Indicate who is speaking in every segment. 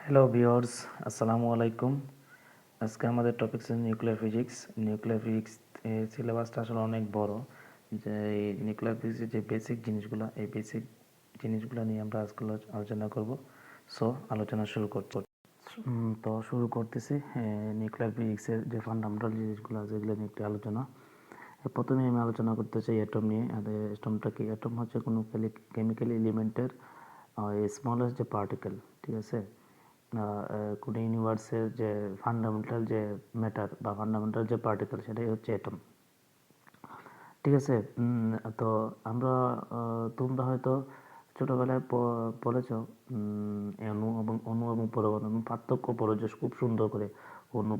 Speaker 1: Hello viewers, আসসালামু আলাইকুম। আজকে আমাদের টপিক হচ্ছে নিউক্লিয়ার ফিজিক্স। নিউক্লিয়ার ফিজিক্স সিলেবাসটা আসলে অনেক বড়। যে এই নিউক্লিয়ার ফিজিক্সের যে বেসিক জিনিসগুলো, এই বেসিক জিনিসগুলো নিয়ে আমরা আজকে আলোচনা করব। সো আলোচনা শুরু করছি। তো শুরু করতেছি নিউক্লিয়ার ফিজিক্সের যে ফান্ডামেন্টাল জিনিসগুলো আছে এগুলো নিয়ে একটু আলোচনা। প্রথমে আমি আলোচনা করতে চাই অ্যাটম নিয়ে। অ্যাটমটা কি? অ্যাটম হচ্ছে কোনো কেমিক্যাল এলিমেন্টের স্মলেস্ট যে পার্টিকেল, ঠিক আছে? কোনো ইউনিভার্সের যে ফান্ডামেন্টাল যে ম্যাটার বা ফান্ডামেন্টাল যে পার্টিকেল সেটাই হচ্ছে অ্যাটম, ঠিক আছে? তো আমরা তোমরা হয়তো ছোটোবেলায় পড়েছ অণু এবং পরমাণু পার্থক্য পড়েছ খুব সুন্দর করে। অণু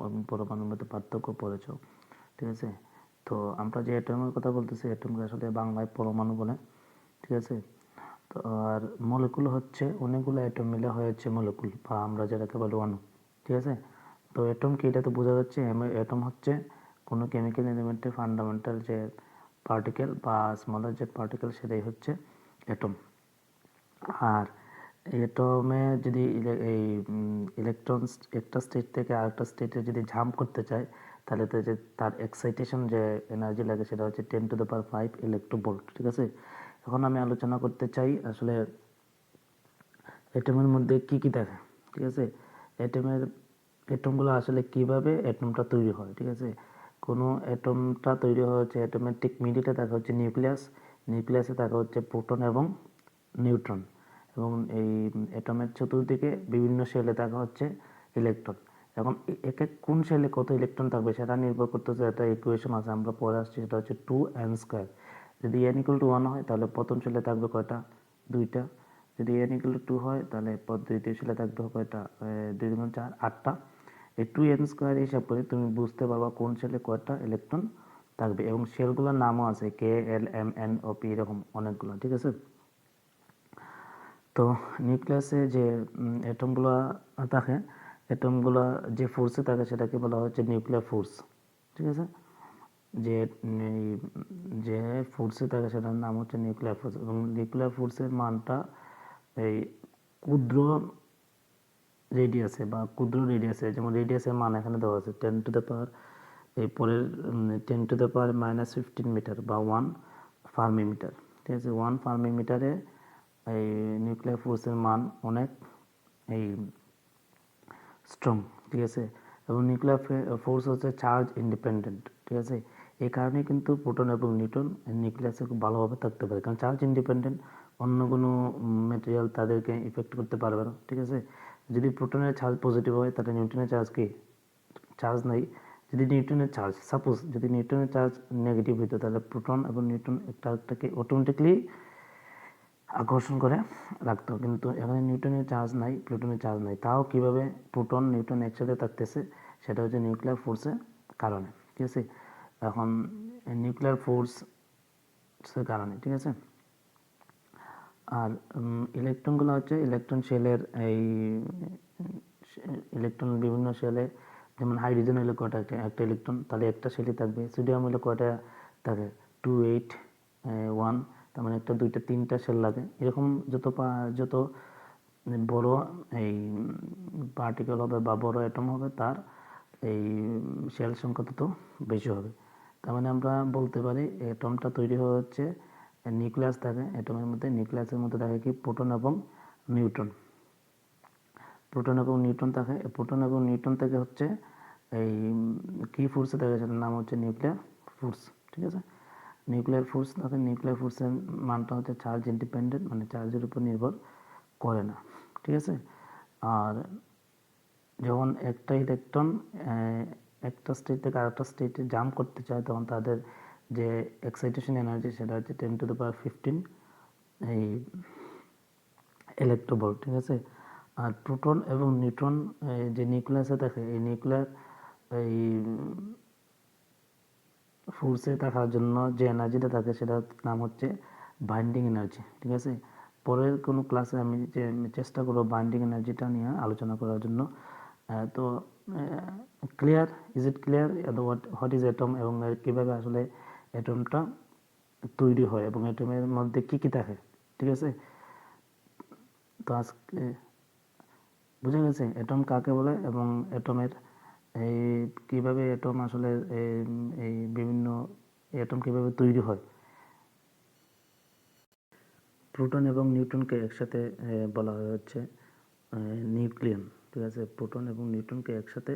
Speaker 1: এবং পরমাণুর মধ্যে পার্থক্য পড়েছ, ঠিক আছে? তো আমরা যে অ্যাটমের কথা বলতেছি, অ্যাটমকে আসলে বাংলায় পরমাণু বলে, ঠিক আছে? তো আর মলিকুল হচ্ছে অনেকগুলো অ্যাটম মিলে হয়েছে মলিকুল, বা আমরা যেটাকে বলি অণু, ঠিক আছে? তো অ্যাটম কি, এটা তো বোঝা যাচ্ছে। অ্যাটম হচ্ছে কোনো কেমিক্যাল এলিমেন্টের ফান্ডামেন্টাল যে পার্টিকেল বা স্মলার যে পার্টিকেল সেটাই হচ্ছে অ্যাটম। আর অ্যাটমে যদি এই ইলেকট্রন একটা স্টেট থেকে আরেকটা স্টেটে যদি জাম্প করতে চায়, তাহলে তো যে তার এক্সাইটেশন যে এনার্জি লাগে সেটা হচ্ছে 10⁵ ইলেকট্রোভোল্ট, ঠিক আছে? এখন আমি আলোচনা করতে চাই আসলে অ্যাটমের মধ্যে কি কি থাকে, ঠিক আছে? অ্যাটমগুলো আসলে কিভাবে অ্যাটমটা তৈরি হয়, ঠিক আছে? কোনো অ্যাটমটা তৈরি হচ্ছে অ্যাটমের ঠিক মিডিলে থাকে হচ্ছে নিউক্লিয়াসে থাকে হচ্ছে প্রোটন এবং নিউট্রন, এবং এই অ্যাটমের চতুর্দিকে বিভিন্ন শেলে থাকা হচ্ছে ইলেকট্রন। এখন এক এক কোন শেলে কত ইলেকট্রন থাকবে সেটা নির্ভর করতেছে একটা ইকুয়েশন আছে, আমরা পরে আসছি, সেটা হচ্ছে 2n²। যদি n = 1 হয় তাহলে প্রথম শেলে থাকবে কয়টা? 2টা। যদি n = 2 হয় তাহলে দ্বিতীয় শেলে থাকবে কয়টা? 2 × 4 8টা। এই 2n² হিসাব করে তুমি বুঝতে পারবা কোন শেলে কয়টা ইলেকট্রন থাকবে, এবং শেলগুলোর নামও আছে কে, এল, এম, এন, ও, পি, এরকম অনেকগুলো, ঠিক আছে? তো নিউক্লিয়াসে যে অ্যাটমগুলো থাকে, অ্যাটমগুলো যে ফোর্সে থাকে সেটাকে বলা হচ্ছে নিউক্লিয়ার ফোর্স, ঠিক আছে? যে এই যে ফোর্সে থাকে সেটার নাম হচ্ছে নিউক্লিয়ার ফোর্স, এবং নিউক্লিয়ার ফোর্সের মানটা এই ক্ষুদ্র রেডিয়াসে বা ক্ষুদ্র রেডিয়াসে, যেমন রেডিয়াসের মান এখানে দেওয়া আছে 10⁻, এই পরের 10⁻⁻15 মিটার বা 1 ফার্মি মিটার, ঠিক আছে? 1 ফার্মি মিটারে এই নিউক্লিয়ার ফোর্সের মান অনেক এই স্ট্রং, ঠিক আছে? এবং নিউক্লিয়ার ফোর্স হচ্ছে চার্জ ইন্ডিপেন্ডেন্ট, ঠিক আছে? এই কারণে কিন্তু প্রোটন এবং নিউট্রন নিউক্লিয়াসে খুব ভালোভাবে থাকতে পারে, কারণ চার্জ ইন্ডিপেন্ডেন্ট, অন্য কোনো ম্যাটেরিয়াল তাদেরকে ইফেক্ট করতে পারবে না, ঠিক আছে? যদি প্রোটনের চার্জ পজিটিভ হয় তাহলে নিউট্রনের চার্জ কি? চার্জ নাই। যদি নিউট্রনের চার্জ, সাপোজ যদি নিউট্রনের চার্জ নেগেটিভ হইতো, তাহলে প্রোটন এবং নিউট্রন একটা আরেকটাকে অটোমেটিকলি আকর্ষণ করে রাখতো। কিন্তু এখানে নিউটনের চার্জ নাই, প্রোটনের চার্জ নাই, তাও কিভাবে প্রোটন নিউট্রন একসাথে থাকতেছে, সেটা হচ্ছে নিউক্লিয়ার ফোর্সের কারণে, ঠিক আছে? এখন নিউক্লিয়ার ফোর্সের কারণে, ঠিক আছে? আর ইলেকট্রনগুলো হচ্ছে ইলেকট্রন শেলের এই ইলেকট্রন বিভিন্ন শেলে, যেমন হাইড্রোজেন হলে কয়টা? একটা ইলেকট্রন, তাহলে একটা শেলই থাকবে। সোডিয়াম হলে কয়টা থাকে? 2 8 1, তার মানে একটা, দুইটা, তিনটা শেল লাগে। এরকম যত বড় এই পার্টিকেল হবে বা বড় অ্যাটম হবে, তার এই শেল সংখ্যা তত বেশি হবে। তার মানে আমরা বলতে পারি অ্যাটমটা তৈরি হচ্ছে নিউক্লিয়াস থাকে, অ্যাটমের মধ্যে নিউক্লিয়াসের মধ্যে থাকে কি? প্রোটন এবং নিউট্রন। প্রোটন এবং নিউট্রন থাকে। প্রোটন এবং নিউট্রন থেকে হচ্ছে এই কি ফোর্সে থাকে, সেটার নাম হচ্ছে নিউক্লিয়ার ফোর্স, ঠিক আছে? নিউক্লিয়ার ফোর্স থাকে। নিউক্লিয়ার ফোর্সের মানটা হচ্ছে চার্জ ইন্ডিপেন্ডেন্ট, মানে চার্জের উপর নির্ভর করে না, ঠিক আছে? আর যখন একটা ইলেকট্রন একটা স্টেট থেকে আরেকটা স্টেটে জাম্প করতে চায়, তখন তাদের যে এক্সাইটেশন এনার্জি সেটা হচ্ছে 10⁻15 এই ইলেকট্রোভোল্ট, ঠিক আছে? আর প্রোটন এবং নিউট্রন যে নিউক্লিয়াসে থাকে, এই নিউক্লিয়ার এই ফোর্সে থাকার জন্য যে এনার্জিটা থাকে সেটার নাম হচ্ছে বাইন্ডিং এনার্জি, ঠিক আছে? পরের কোনো ক্লাসে আমি চেষ্টা করবো বাইন্ডিং এনার্জিটা নিয়ে আলোচনা করার জন্য। তো clear? Is it clear what is atom, এবং কীভাবে আসলে অ্যাটমটা তৈরি হয় এবং অ্যাটমের মধ্যে কী কী থাকে, ঠিক আছে? তো আজকে বুঝে গেছে অ্যাটম কাকে বলে এবং অ্যাটমের এই কীভাবে অ্যাটম আসলে এই বিভিন্ন অ্যাটম কীভাবে তৈরি হয়। প্রোটন এবং নিউট্রনকে একসাথে বলা হয় হচ্ছে নিউক্লিয়ন, ঠিক আছে। প্রোটন এবং নিউট্রনকে একসাথে,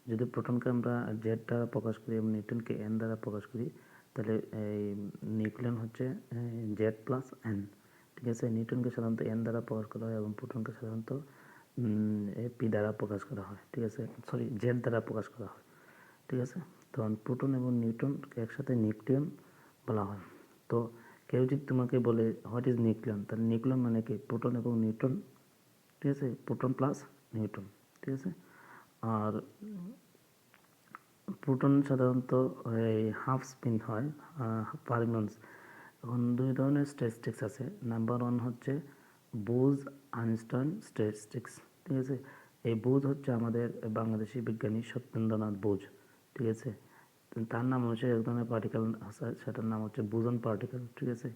Speaker 1: যদি প্রোটনকে আমরা জেড দ্বারা প্রকাশ করি এবং নিউট্রনকে এন দ্বারা প্রকাশ করি, তাহলে এই নিউক্লিয়ন হচ্ছে জেড প্লাস এন, ঠিক আছে। নিউট্রনকে সাধারণত এন দ্বারা প্রকাশ করা হয় এবং প্রোটনকে সাধারণত পি দ্বারা প্রকাশ করা হয়, ঠিক আছে, সরি জেড দ্বারা প্রকাশ করা হয়, ঠিক আছে। তখন প্রোটন এবং নিউট্রনকে একসাথে নিউক্লিয়ন বলা হয়। তো কেউ যদি তোমাকে বলে হোয়াট ইজ নিউক্লিয়ন, তাহলে নিউক্লিয়ন মানে কি প্রোটন এবং নিউট্রন, ঠিক আছে, প্রোটন প্লাস নিউট্রন, ঠিক আছে। আর প্রোটন সাধারণত এই হাফ স্পিন হয় পারমিয়ন্স। এখন দুই ধরনের স্ট্যাটিস্টিক্স আছে। নাম্বার ওয়ান হচ্ছে বুজ আইনস্টাইন স্ট্যাটিস্টিক্স, ঠিক আছে। এই বুজ হচ্ছে আমাদের বাংলাদেশি বিজ্ঞানী সত্যেন্দ্রনাথ বুজ, ঠিক আছে। তার নাম হচ্ছে এক ধরনের পার্টিকেল আছে, সেটার নাম হচ্ছে বুজন পার্টিকেল, ঠিক আছে।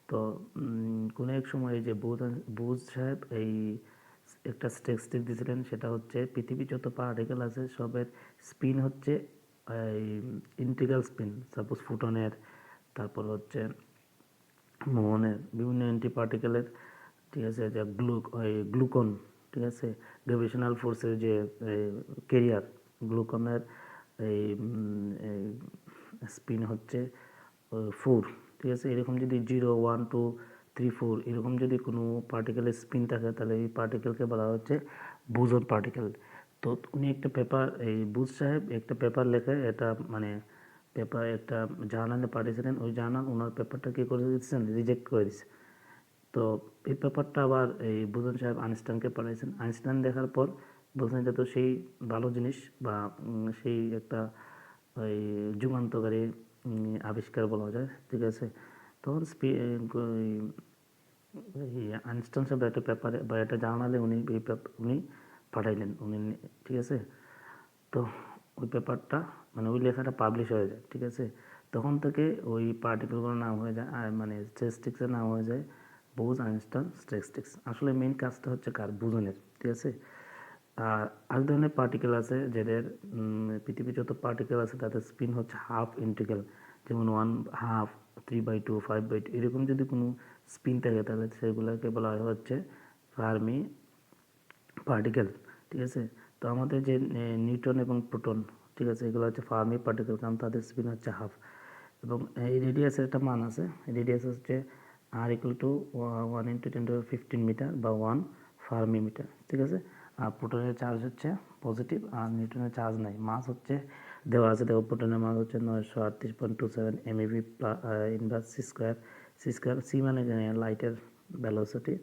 Speaker 1: তো কোনো এক সময় এই যে বুজ সাহেব এই একটা স্ট্যাটিস্টিক দিয়েছিলেন, সেটা হচ্ছে পৃথিবীর যত পার্টিকেল আছে সবের স্পিন হচ্ছে এই ইন্টিগ্রাল স্পিন। সাপোজ ফুটনের, তারপর হচ্ছে মোহনের, বিভিন্ন অ্যান্টি পার্টিকেলের, ঠিক আছে, যে গ্লুকন, ঠিক আছে, গ্র্যাভিটেশনাল ফোর্সের যে ক্যারিয়ার গ্লুকনের এই স্পিন হচ্ছে 4, ঠিক আছে। এরকম যদি 0 1 2 3 4 এরকম যদি কোনো পার্টিকেলের স্পিন থাকে, তাহলে এই পার্টিকেলকে বলা হচ্ছে বুজন পার্টিকেল। তো উনি একটা পেপার, এই বুজ সাহেব একটা পেপার লেখে, এটা মানে পেপার একটা জার্নালে পাঠিয়েছিলেন। ওই জার্নাল ওনার পেপারটা কী করে দিচ্ছেন, রিজেক্ট করে দিচ্ছে। তো এই পেপারটা আবার এই বুজন সাহেব আইনস্টাইনকে পাঠাইছেন। আইনস্টাইন দেখার পর বলছেন যে তো সেই ভালো জিনিস বা সেই একটা ওই যুগান্তকারী আবিষ্কার বলা যায়, ঠিক আছে। তখন আইনস্টাইন সাহেব একটা পেপারে বা একটা জার্নালে উনি পাঠাইলেন উনি, ঠিক আছে। তো ওই পেপারটা মানে ওই লেখাটা পাবলিশ হয়ে যায়, ঠিক আছে। তখন থেকে ওই পার্টিকেলগুলোর নাম হয়ে যায় মানে স্ট্যাটিস্টিক্সের নাম হয়ে যায় বুজ আইনস্টাইন স্ট্যাটিস্টিক্স। আসলে মেইন কাজটা হচ্ছে কার, বুজনের, ঠিক আছে। আর আরেক ধরনের পার্টিকেল আছে যাদের পৃথিবীর যত পার্টিকেল আছে তাদের স্পিন হচ্ছে হাফ ইন্টিগ্রাল, যেমন 1/2 3/2 5/2 এরকম যদি কোনো স্পিন থাকে, তাহলে সেগুলোকে বলা হচ্ছে ফার্মি পার্টিকেল, ঠিক আছে। তো আমাদের যে নিউট্রন এবং প্রোটন, ঠিক আছে, এগুলো হচ্ছে ফার্মি পার্টিকেল, কারণ তাদের স্পিন হচ্ছে হাফ। এবং এই রেডিয়াসের একটা মান আছে, রেডিয়াস হচ্ছে R = 1 × 10⁻15 মিটার বা 1 ফার্মি মিটার, ঠিক আছে। আর প্রোটনের চার্জ হচ্ছে পজিটিভ আর নিউট্রনের চার্জ নাই। মাস হচ্ছে দেওয়া আছে, দেখো প্রোটনের মাস হচ্ছে 938.27 MeV inverse c square. C মানে লাইটের ভেলোসিটি,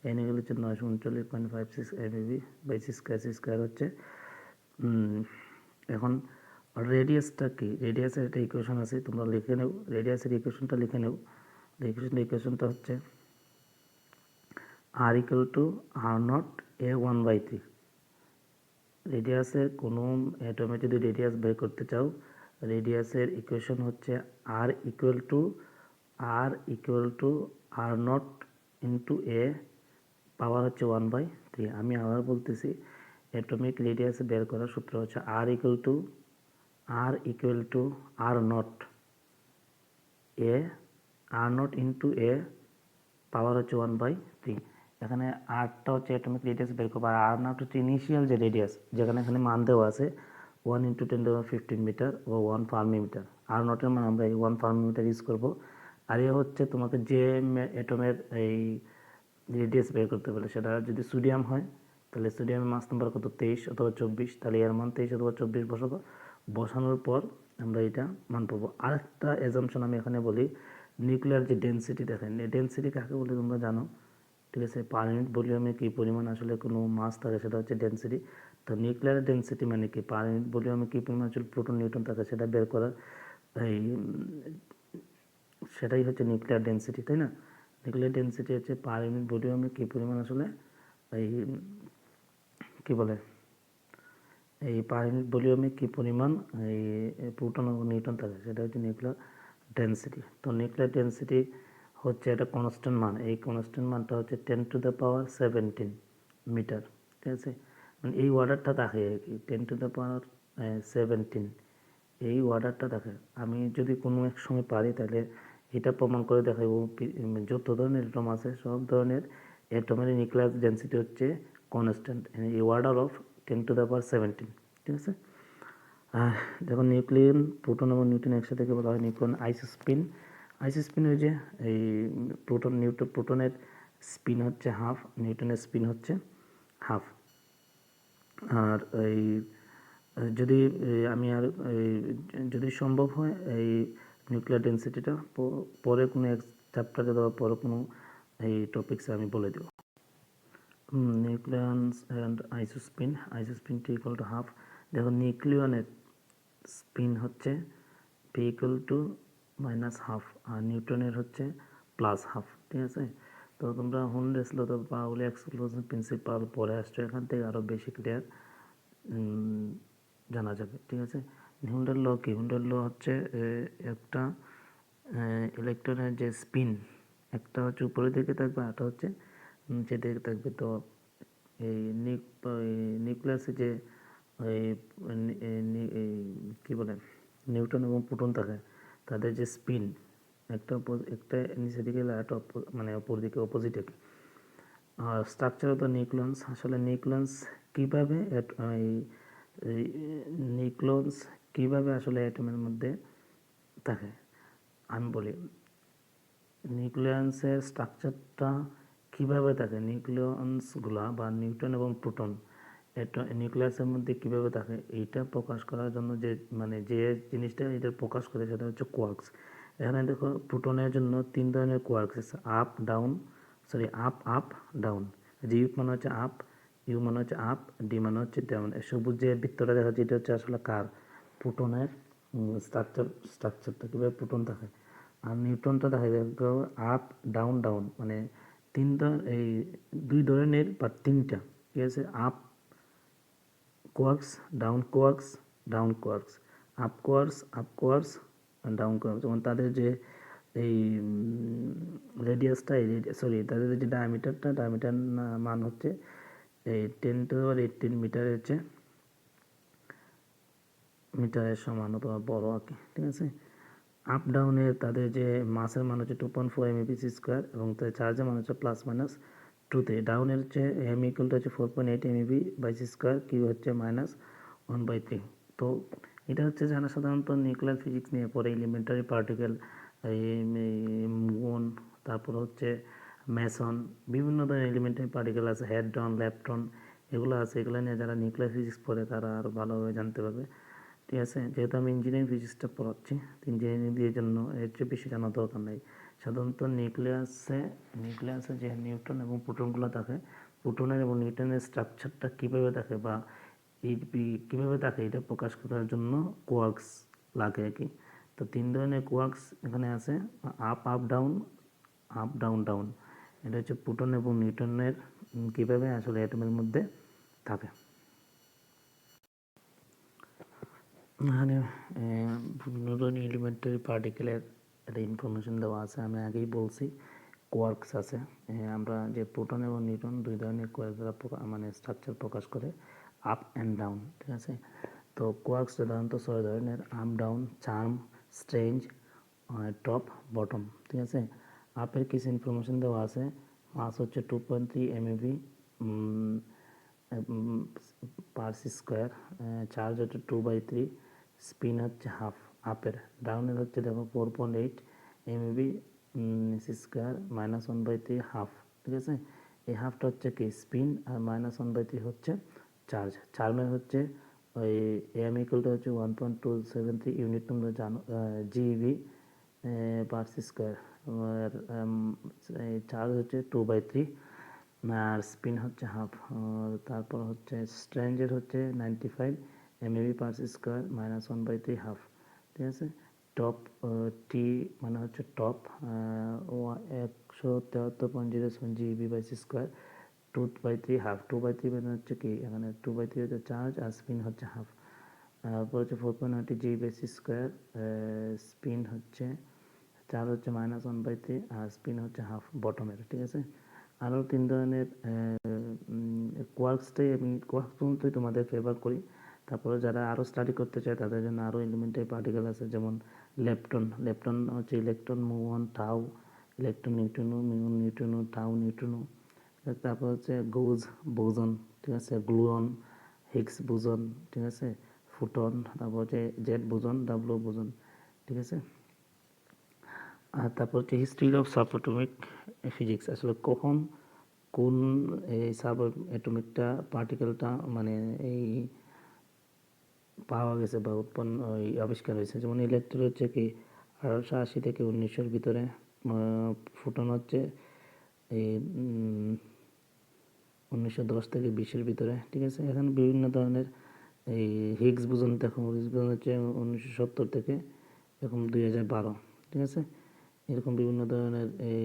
Speaker 1: এন এগুলো হচ্ছে 939.56 MeV বাই সি স্কোয়ার হচ্ছে এখন রেডিয়াসটা কি, রেডিয়াসের একটা ইকুয়েশন আছে, তোমরা লিখে নেও, রেডিয়াসের ইকুয়েশনটা লিখে নেও। ইকুয়েশনটা হচ্ছে R = R0 A1/3। রেডিয়াসের কোনো অ্যাটমে যদি রেডিয়াস বের করতে চাও, রেডিয়াসের ইকুয়েশন হচ্ছে R = R0 ইন্টু এ পাওয়ার হচ্ছে 1/3। আমি আবার বলতেছি, অ্যাটমিক রেডিয়াস বের করার সূত্র হচ্ছে R = R0 ইন্টু এ পাওয়ার হচ্ছে 1/3। এখানে আরটা হচ্ছে অ্যাটমিক রেডিয়াস বের করবো, আর R0 হচ্ছে ইনিশিয়াল যে রেডিয়াস, যেখানে এখানে মান দেওয়া আছে 1 × 10⁻15 মিটার ও 1 ফার্মি মিটার। R0 এর মান আমরা এই 1 ফার্মি মিটার ইউজ করবো। আর এ হচ্ছে তোমাকে যে অ্যাটমের এই রেডিয়াস বের করতে বলে, সেটা যদি সোডিয়াম হয়, তাহলে সোডিয়ামের মাস নাম্বার কত 23 অথবা 24, তাহলে এর মান 23 অথবা 24 বসাবো। বসানোর পর আমরা এটা মান পাবো। আরেকটা অ্যাজাম্পশন আমি এখানে বলি, নিউক্লিয়ার যে ডেনসিটি দেখেন, ডেনসিটি কাকে বলে তোমরা জানো, ঠিক আছে। পার ইউনিট ভলিউমে কী পরিমাণ আসলে কোনো মাস থাকে সেটা হচ্ছে ডেনসিটি। তো নিউক্লিয়ার ডেনসিটি মানে কি, পার ইউনিট ভলিউমে কী পরিমাণ আসলে প্রোটন নিউট্রন থাকে সেটা বের করার এই সেটাই হচ্ছে নিউক্লিয়ার ডেনসিটি, তাই না। নিউক্লিয়ার ডেনসিটি হচ্ছে পার ইউনিট ভলিউমে কী পরিমাণ আসলে এই কী বলে এই পার ইউনিট ভলিউমে কী পরিমাণ এই প্রোটন ও নিউট্রন থাকে, সেটা হচ্ছে নিউক্লিয়ার ডেনসিটি। তো নিউক্লিয়ার ডেনসিটি হচ্ছে একটা কনস্ট্যান্ট মান, এই কনস্ট্যান্ট মানটা হচ্ছে 10⁻17 মিটার, ঠিক আছে। মানে এই অর্ডারটা থাকে আর কি, 10⁻17 এই অর্ডারটা থাকে। আমি যদি কোনো এক সময় পারি তাহলে এটা প্রমাণ করে দেখাবো যত ধরনের অ্যাটম আছে সব ধরনের অ্যাটমের নিউক্লিয়াস ডেন্সিটি হচ্ছে কনস্ট্যান্ট এই অর্ডার অফ 10⁻17, ঠিক আছে। যখন নিউক্লিয়ন প্রোটন এবং নিউট্রন একসাথে বলা হয় নিউক্লিয়ন আইসোস্পিন। আইসোস্পিন ওই যে এই প্রোটনের স্পিন হচ্ছে হাফ, নিউট্রনের স্পিন হচ্ছে হাফ। আর এই যদি আমি আর যদি সম্ভব হয় এই নিউক্লিয়ার ডেন্সিটিটা পরে কোনো এক চ্যাপ্টারে দেওয়া পরে কোনো এই টপিক্সে আমি বলে দেবো। Nucleon and isospin T equal to half. দেখো নিউক্লিয়নের স্পিন হচ্ছে P equal to minus half আর নিউটনের হচ্ছে প্লাস হাফ, ঠিক আছে। তো তোমরা হুন্ডেস ল তো পাউলি এক্সক্লুশন প্রিন্সিপাল পরে আসছো, এখান থেকে আরও বেশি ক্লিয়ার জানা যাবে, ঠিক আছে। হুন্ডের ল কি? হুন্ডের ল হচ্ছে একটা ইলেকট্রনের যে স্পিন একটা হচ্ছে উপরের দিকে থাকবে আরটা হচ্ছে নিচের দিকে থাকবে। তো এই নিউক্লিয়াসে যে কী বলে নিউট্রন এবং প্রোটন থাকে তাদের যে স্পিন একটা নিচের দিকে একটা মানে অপর দিকে অপোজিটে। আর স্ট্রাকচার অফ দ্য নিউক্লিয়ন্স, আসলে নিউক্লিয়ন্স কীভাবে নিউক্লিয়ন্স কীভাবে আসলে অ্যাটমের মধ্যে থাকে আমি বলি। নিউক্লিয়াসের স্ট্রাকচারটা কীভাবে থাকে, নিউক্লিয়ন্সগুলা বা নিউট্রন এবং প্রোটন নিউক্লিয়াসের মধ্যে কীভাবে থাকে এইটা প্রকাশ করার জন্য যে মানে যে জিনিসটা এটা প্রকাশ করে সেটা হচ্ছে কোয়ার্কস। এখানে দেখো প্রোটনের জন্য 3 ধরনের কোয়ার্কস আছে, আপ আপ ডাউন। যে ইউ মানে হচ্ছে আপ, ইউ মানে হচ্ছে আপ, ডি মানে হচ্ছে ডাউন। সবুজ যে বৃত্তটা দেখা যাচ্ছে এটা হচ্ছে আসলে কার প্রোটনের স্ট্রাকচারটা কীভাবে প্রোটন থাকে। আর নিউট্রনটা দেখা যায় আপ ডাউন মানে এই 2 ধরনের বা 3টা, ঠিক আছে। Up quarks, down quarks, down quarks, up quarks down quarks. যেমন তাদের যে এই রেডিয়াসটা তাদের যে ডায়ামিটার মান হচ্ছে এই 10⁻18 মিটারের সমান অথবা বড় আর কি, ঠিক আছে। আপ ডাউনের তাদের যে মাসের মান হচ্ছে 2.4 MEV/স্কোয়ার এবং তাদের চার্জের মান হচ্ছে +-2 ডাউনের হচ্ছে এম ইকুয়াল টু হচ্ছে 4.8 MEV/স্কোয়ার, কিউ হচ্ছে -1/3। তো এটা হচ্ছে যারা সাধারণত নিউক্লিয়ার ফিজিক্স নিয়ে পড়ে, এলিমেন্টারি পার্টিকেল, মুন, তারপর হচ্ছে মেসন, বিভিন্ন ধরনের এলিমেন্টারি পার্টিকেল আছে, হেড্রন, ল্যাপ্টন, এগুলো আছে। এগুলো নিয়ে যারা নিউক্লিয়ার ফিজিক্স পড়ে তারা আরও ভালোভাবে জানতে পারবে, ঠিক আছে। যেহেতু আমি ইঞ্জিনিয়ারিং ফিজিক্সটা পড়াচ্ছি, ইঞ্জিনিয়ারিং দিয়ে জন্য এর চেয়ে বেশি জানার দরকার নেই। সাধারণত নিউক্লিয়াসে যে নিউট্রন এবং প্রোটনগুলো থাকে, প্রোটনের এবং নিউট্রনের স্ট্রাকচারটা কীভাবে থাকে বা কীভাবে থাকে এটা প্রকাশ করার জন্য কোয়ার্কস লাগে আর কি। তো 3 ধরনের কোয়ার্কস এখানে আছে, আপ ডাউন। এটা হচ্ছে প্রোটন এবং নিউট্রনের কীভাবে আসলে অ্যাটমের মধ্যে থাকে। এখানে বিভিন্ন ধরনের এলিমেন্টারি পার্টিকেলের একটা ইনফরমেশন দেওয়া আছে। আমি আগেই বলছি কোয়ার্কস আছে। আমরা যে প্রোটন এবং নিউট্রন 2 ধরনের কোয়ার্করা মানে স্ট্রাকচার প্রকাশ করে আপ অ্যান্ড ডাউন, ঠিক আছে। তো কোয়ার্কস সাধারণত 6 ধরনের, up down, charm, strange, top, bottom, ঠিক আছে। আপের কিছু ইনফরমেশন দেওয়া আছে, মাস হচ্ছে 2.3 MeV পার স্কোয়ার, চার্জ হচ্ছে 2/3, স্পিন হচ্ছে হাফ আপের। ডাউনের হচ্ছে দেখো 4.8 MeV/স্কোয়ার, -1/3 হাফ, ঠিক আছে। এই হাফটা হচ্ছে কি স্পিন আর -1/3 হচ্ছে চার্জ। চার্মের হচ্ছে ওই এম ইকুয়ালটা হচ্ছে 1.273 ইউনিট, তোমরা জানো, GeV পার স্কোয়ার। আর চার্জ হচ্ছে 2/3 আর স্পিন হচ্ছে হাফ। তারপর হচ্ছে স্ট্রেঞ্জের হচ্ছে 95 MeV/স্কোয়ার, -1/3 হাফ, ঠিক আছে। টপ টি মানে হচ্ছে টপ, 173.07 GeV/স্কোয়ার, 2/3 হাফ। 2/3 মানে হচ্ছে কি এখানে 2/3 হচ্ছে চার্জ আর স্পিন হচ্ছে হাফ। তারপর হচ্ছে 4.9 GeV/স্কোয়ার, চার্জ হচ্ছে -1/3 আর স্পিন হচ্ছে হাফ বটমের, ঠিক আছে। আরও 3 ধরনের কোয়ার্কসটাই আমি কোয়ার্কস পর্যন্তই তোমাদের ফেভার করি। তারপরে যারা আরও স্টাডি করতে চায় তাদের জন্য আরও এলিমেন্টারি পার্টিকেল আছে, যেমন লেপটন। লেপটন হচ্ছে electron, moon, tau, electron neutrino, muon neutrino, tau neutrino. তারপর হচ্ছে গোজ, বোজন, ঠিক আছে, গ্লুয়ন, হিগস বোজন, ঠিক আছে, ফুটন, তারপর হচ্ছে জেড বোজন, ডাব্লিউ বোজন, ঠিক আছে। আর তারপর হচ্ছে history of sub atomic physics, আসলে কখন কোন এই সাব অ্যাটমিকটা পার্টিকেলটা মানে এই পাওয়া গেছে বা উৎপন্ন ওই আবিষ্কার হয়েছে। যেমন ইলেকট্রন হচ্ছে কি 1880 থেকে 1900-এর ভিতরে, ফুটন হচ্ছে এই 1910 থেকে 20-এর ভিতরে, ঠিক আছে। এখানে বিভিন্ন ধরনের এই হিগস বোসন দেখো, হিগস বোসন হচ্ছে 1970 থেকে এখন 2012, ঠিক আছে। এরকম বিভিন্ন ধরনের এই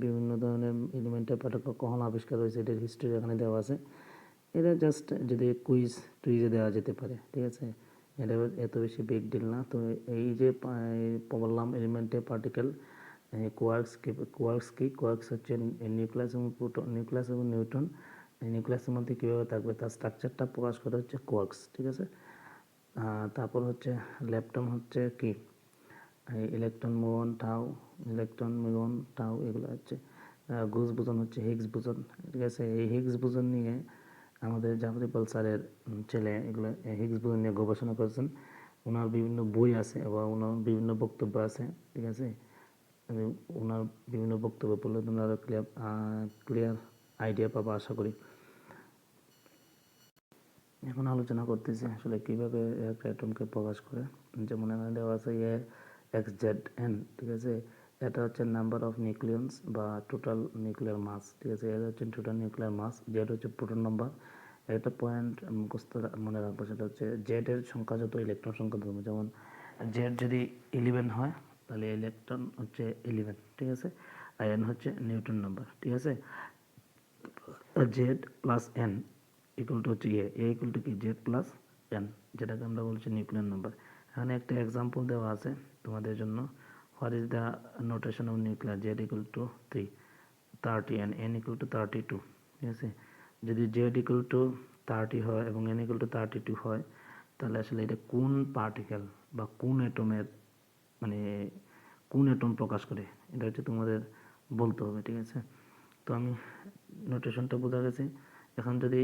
Speaker 1: বিভিন্ন ধরনের এলিমেন্টারি পার্টিকেল কখন আবিষ্কার হয়েছে এটার হিস্ট্রি এখানে দেওয়া আছে। এটা জাস্ট যদি টুইজে দেওয়া যেতে পারে, ঠিক আছে। এটা এত বেশি বিগ ডিল না। তো এই যে বললাম এলিমেন্টারি পার্টিকেল কোয়ার্কস কি, কোয়ার্কস হচ্ছে নিউক্লিয়াস এবং প্রোটন, নিউক্লিয়াস এবং নিউট্রন, নিউক্লিয়াসের মধ্যে কীভাবে থাকবে তার স্ট্রাকচারটা প্রকাশ করে হচ্ছে কোয়ার্কস, ঠিক আছে। তারপর হচ্ছে লেপটন হচ্ছে কি electron, moon, tau, electron, muon, tau, এগুলো হচ্ছে গোজ বোসন হচ্ছে হিগস বোসন, ঠিক আছে। এই হিগস বোসন নিয়ে আমাদের জাফরিপাল স্যারের ছেলে এগুলো হিগস বোসন নিয়ে গবেষণা করেছেন। ওনার বিভিন্ন বই আছে এবং ওনার বিভিন্ন বক্তব্য আছে, ঠিক আছে। ওনার বিভিন্ন বক্তব্য পড়লে তোমরা ক্লিয়ার আইডিয়া পাবো আশা করি। এখন আলোচনা করতেছি আসলে কীভাবে একটা অ্যাটমকে প্রকাশ করে। যেমন এখানে দেওয়া আছে XZN, ঠিক আছে। এটা হচ্ছে নাম্বার অফ নিউক্লিয়ন্স বা টোটাল নিউক্লিয়ার মাস, ঠিক আছে। এটা হচ্ছে টোটাল নিউক্লিয়ার মাস। জেড হচ্ছে প্রোটন নাম্বার। একটা পয়েন্ট মুখস্থ মনে রাখবো, সেটা হচ্ছে জেড এর সংখ্যা যত ইলেকট্রন সংখ্যা তত। যেমন জেড যদি 11 হয় তাহলে ইলেকট্রন হচ্ছে 11, ঠিক আছে। আর এন হচ্ছে নিউটন নাম্বার, ঠিক আছে। Z plus N equal to হচ্ছে এ ইকুয়াল টু কি জেড প্লাস এন, যেটাকে আমরা বলছি নিউক্লিয়ার নাম্বার। এখানে একটা এক্সাম্পল দেওয়া আছে তোমাদের জন্য। What is the notation of nuclear? Z equal to 3, 30 and n equal to 32, ঠিক আছে। যদি জেড ইকুয়াল টু 30 হয় এবং n ইকুয়াল টু 32 হয়, তাহলে আসলে এটা কোন পার্টিকেল বা কোন অ্যাটমের মানে কোন অ্যাটম প্রকাশ করে, এটা হচ্ছে তোমাদের বলতে হবে, ঠিক আছে। তো আমি নোটেশনটা বোঝা গেছে। এখন যদি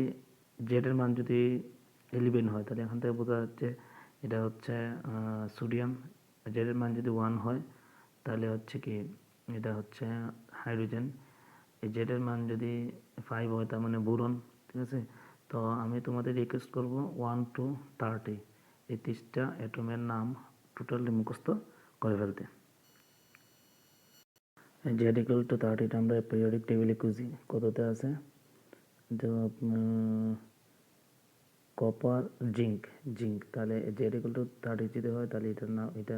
Speaker 1: জেডের মান যদি 11 হয় তাহলে এখান থেকে বোঝা যাচ্ছে এটা হচ্ছে সোডিয়াম। জেডের মান যদি 1 হয় তাহলে হচ্ছে কি এটা হচ্ছে হাইড্রোজেন। এই জেডের মান যদি 5 হয় তার মানে বোরন, ঠিক আছে। তো আমি তোমাদের রিকোয়েস্ট করব 1 to 30 এই 30টা অ্যাটমের নাম টোটালি মুখস্থ করে ফেলতে। জেড ইকুয়াল টু 30টা আমরা পিরিয়ডিক টেবিলে খুঁজি কততে আছে। তো কপার, জিঙ্ক, তাহলে জেড ইকুয়াল টু 30 যদি হয় তাহলে এটার নাম, এটা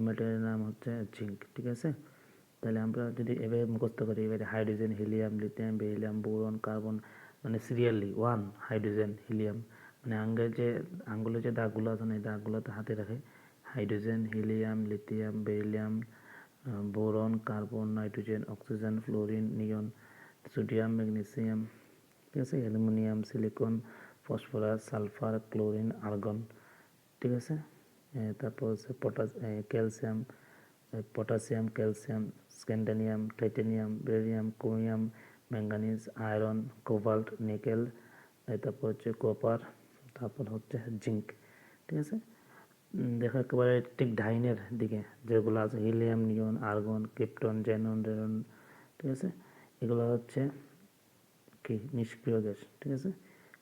Speaker 1: মেটেরিয়ালের নাম হচ্ছে জিঙ্ক, ঠিক আছে। তাহলে আমরা যদি এভাবে মুখস্থ করি, এবারে hydrogen, helium, lithium, beryllium, boron, carbon, মানে সিরিয়ালি 1 হাইড্রোজেন, হিলিয়াম, মানে আঙ্গুলে যে দাগগুলো আছে না এই দাগগুলোতে হাতে রাখে hydrogen, helium, lithium, beryllium, boron, carbon, nitrogen, oxygen, fluorine, neon, sodium, magnesium, ঠিক আছে, aluminium, silicon, phosphorus, sulphur, chlorine, argon, ঠিক আছে। তারপর হচ্ছে calcium, potassium, calcium, scandium, titanium, barium, chromium, manganese, iron, cobalt, nickel, তারপর হচ্ছে কপার, তারপর হচ্ছে জিঙ্ক, ঠিক আছে। দেখো একেবারে ঠিক ডাইনের দিকে যেগুলো আছে হিলিয়াম, নিয়ন, আর্গন, ক্রিপ্টন, জেনন, রেনন, ঠিক আছে। এগুলো হচ্ছে কি নিষ্ক্রিয় গ্যাস, ঠিক আছে।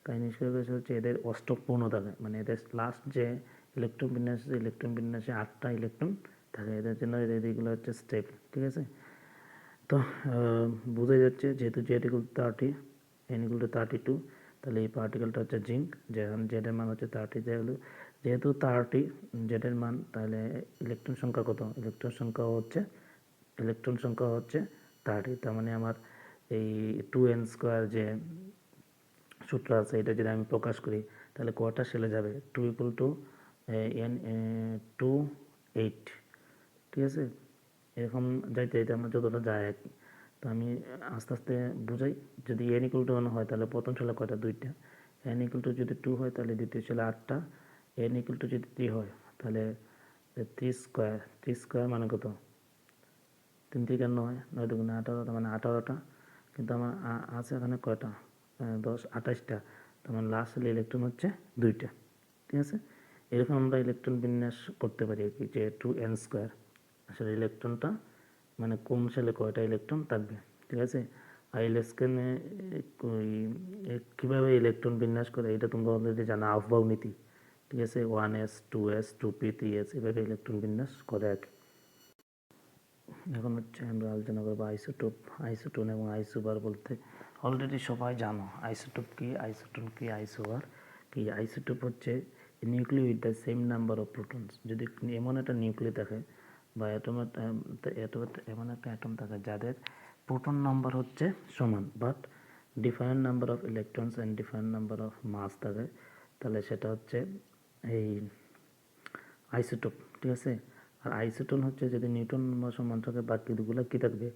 Speaker 1: তাই নিষ্ক্রিয় গ্যাস হচ্ছে এদের অষ্টক পূর্ণ থাকে, মানে এদের লাস্ট যে ইলেকট্রন বিন্যাসে 8টা ইলেকট্রন থাকে, এদের জন্য এগুলো হচ্ছে স্টেপ, ঠিক আছে। তো বোঝা যাচ্ছে যেহেতু Z equal 30, N equal to 32, তাহলে এই পার্টিকেলটা হচ্ছে জিঙ্ক, যেখানে জেডের মান হচ্ছে 30, যেহেতু 30 জেডের মান, তাহলে ইলেকট্রন সংখ্যা কত? ইলেকট্রন সংখ্যা হচ্ছে 30। তার মানে আমার এই 2n² যে সূত্র আছে এটা যদি আমি প্রকাশ করি তাহলে কটা সেলে যাবে? 2 ইকুয়াল টু n 2 8, ঠিক আছে। এরকম যাইতে যাইতে আমরা যতটা যায় তো আমি আস্তে আস্তে বুঝাই। যদি n equal to 1 হয় তাহলে প্রথম ছিল কয়টা, 2টা। n equal to যদি 2 হয় তাহলে দ্বিতীয় ছিল 8টা। n equal to যদি 3 হয় তাহলে 3 স্কোয়ার, 3 স্কোয়ার মানে কত, 3 থেকে 9, 9 দুগুণে 18, তার মানে 18টা। কিন্তু আমার আছে এখানে কয়টা, 10, 28টা। তার মানে লাস্ট ইলেকট্রন হচ্ছে 2টা। ঠিক আছে, এরকম আমরা ইলেকট্রন বিন্যাস করতে পারি আর কি, যে 2n স্কোয়ার। আসলে ইলেকট্রনটা মানে কোন সেলে কয়টা ইলেকট্রন থাকবে। ঠিক আছে, আর ইলেকট্রনে কীভাবে ইলেকট্রন বিন্যাস করে এটা তোমরা অলরেডি জানো, আফবাউ নীতি। ঠিক আছে, 1s 2s 2p 3s এভাবে ইলেকট্রন বিন্যাস করে আর কি। এখন হচ্ছে আমরা আলোচনা করবো আইসোটোপ, আইসোটোন এবং আইসোবার বলতে অলরেডি সবাই জানো আইসোটোপ কি, আইসোটোন কি, আইসোবার কি। আইসোটোপ হচ্ছে নিউক্লিয় with the same number of protons. যদি এমন একটা নিউক্লিয় থাকে বা এমন একটা অ্যাটম থাকে যাদের প্রোটন নাম্বার হচ্ছে সমান but different number of electrons and different number of mass থাকে, তাহলে সেটা হচ্ছে এই আইসোটোপ। ঠিক আছে, আর আইসোটোন হচ্ছে যদি নিউটন নম্বর সমান থাকে বাকিগুলো কী থাকবে,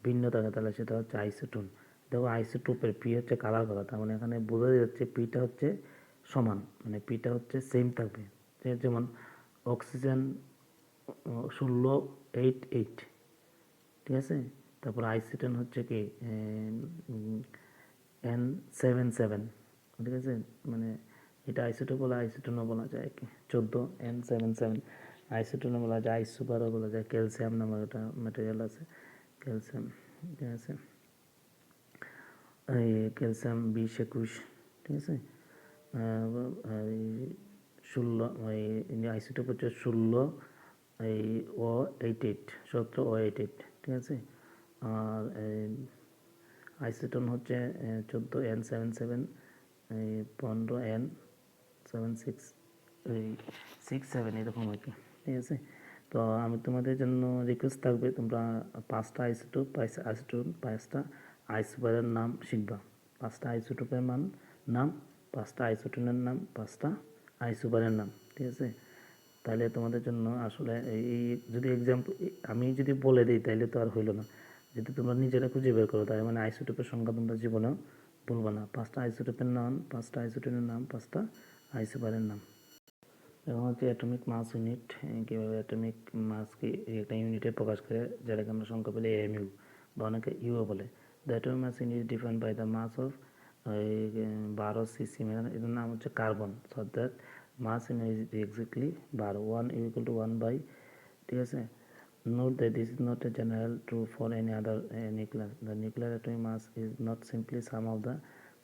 Speaker 1: ভিন্ন থাকে, তাহলে সেটা হচ্ছে আইসোটোন। দেখো আইসোটোপের পি হচ্ছে কালার করা, তার মানে এখানে বোঝা যাচ্ছে পিটা হচ্ছে সমান, মানে পিটা হচ্ছে সেম থাকবে। যেমন অক্সিজেন 1688, ঠিক আছে। তারপর আইসোটোন হচ্ছে কি N77, ঠিক আছে। মানে এটা আইসোটোপ বলা, আইসোটোনও বলা যায় কি 14N77। আইসোটোনও বলা যায়, আইসোবারও বলা যায়। ক্যালসিয়াম নামের একটা ম্যাটেরিয়াল আছে, ক্যালসিয়াম। ঠিক আছে, এই ক্যালসিয়াম 2021, ঠিক আছে। এই 16 এই আইসোটোপ হচ্ছে 16 এই O88, 17O88, ঠিক আছে। আর আইসোটোন হচ্ছে 14N77, এই 15N76, এই 67 এরকম আর কি। ঠিক আছে, তো আমি তোমাদের জন্য রিকোয়েস্ট থাকবে তোমরা 5টা আইসোটোপ, 5টা আইসোবারের নাম শিখবা। 5টা আইসোটোপের নাম, 5টা আইসোটোনের নাম, 5টা আইসোবারের নাম। ঠিক আছে, তাহলে তোমাদের জন্য আসলে এই যদি এক্সাম্পল আমি যদি বলে দিই তাহলে তো আর হইলো না। যদি তোমরা নিজেরা খুঁজে বের করো, তাই মানে আইসোটোপের সংখ্যা তোমরা জীবনেও বলবো না। 5টা আইসোটোপের নাম, 5টা আইসোটোনের নাম, 5টা আইসোবারের নাম। এবং হচ্ছে অ্যাটমিক মাস ইউনিট, কীভাবে অ্যাটমিক মাসকে একটা ইউনিটে প্রকাশ করে, যেটাকে আমরা সংখ্যা বলি এমইউ বা অনেকে ইউও বলে। The atomic mass unit is defined by the mass of 12 C, মানে এটার নাম হচ্ছে carbon. So that mass unit is exactly 12, 1 equal to 1 by, ঠিক আছে। Note that this is not a general true for any other nucleus. The nuclear atomic mass is not simply sum of the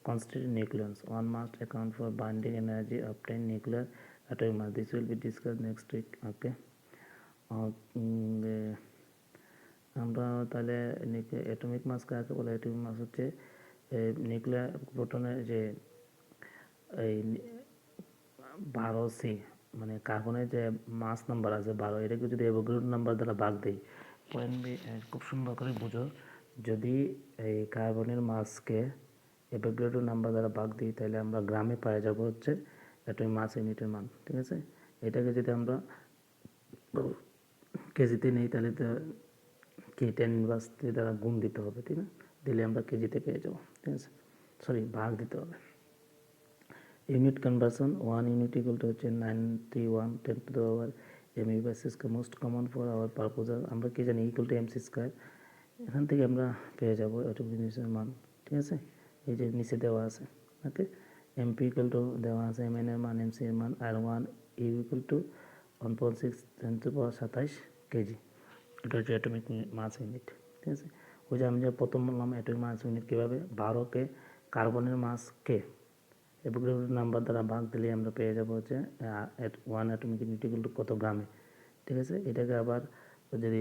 Speaker 1: constituent nucleons. One must account for binding energy obtained nuclear atomic mass. This will be discussed next week. Okay. আমরা তাহলে atomic মাস কাকে বলে? Atomic মাস হচ্ছে nuclear প্রোটনের যে এই 12C, মানে কার্বনের যে মাস নাম্বার আছে 12, এটাকে যদি অ্যাভোগাড্রো নাম্বার দ্বারা ভাগ দিই, পয়েন্ট বি খুব সুন্দর করে বুঝো, যদি এই কার্বনের মাসকে অ্যাভোগাড্রো নাম্বার দ্বারা ভাগ দিই তাহলে আমরা গ্রামে পাওয়া যাব হচ্ছে অ্যাটমিক মাস ইউনিটের মান। ঠিক আছে, এটাকে যদি আমরা কেজিতে নেই তাহলে তো কে 10⁻³ দ্বারা গুণ দিতে হবে, ঠিক না? দিলে আমরা কেজিতে পেয়ে যাবো। ঠিক আছে, সরি ভাগ দিতে হবে। Unit conversion, 1 unit equal to হচ্ছে 91 10⁻⁴ mu basis most common for our purpose. আমরা কি জানি ইকুয়াল টু MC²। এখান থেকে আমরা পেয়ে যাবো এটুকু জিনিসের মান। ঠিক আছে, এই যে নিচে দেওয়া আছে। ওকে, MP ইকুয়াল টু দেওয়া আছে MN এর মান, MC এর মান, আর 1 ইউ ইকুয়াল টু 1.6 10⁻27 কেজি। এটা হচ্ছে অ্যাটমিক মাস ইউনিট। ঠিক আছে, ওই যে আমি যে প্রথম বললাম অ্যাটমিক মাস ইউনিট কীভাবে, 12কে কার্বনের মাসকে অ্যাভোগাড্রো নাম্বার দ্বারা ভাগ দিলে আমরা পেয়ে যাবো হচ্ছে 1 অ্যাটমিক ইউনিট ইকুয়াল টু কত গ্রামে। ঠিক আছে, এটাকে আবার যদি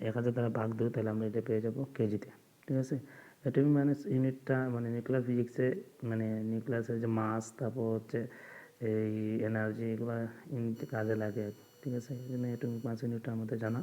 Speaker 1: 1000 দ্বারা ভাগ দিই তাহলে আমরা এটা পেয়ে যাবো কেজিতে। ঠিক আছে, অ্যাটমিক মাস ইউনিটটা মানে নিউক্লিয়ার ফিজিক্সে মানে নিউক্লিয়াসের যে মাস, তারপর হচ্ছে এই এনার্জি, এগুলো ইউনিটে কাজে লাগে। ঠিক আছে, এই জন্য অ্যাটমিক মাস ইউনিটটা আমাদের জানা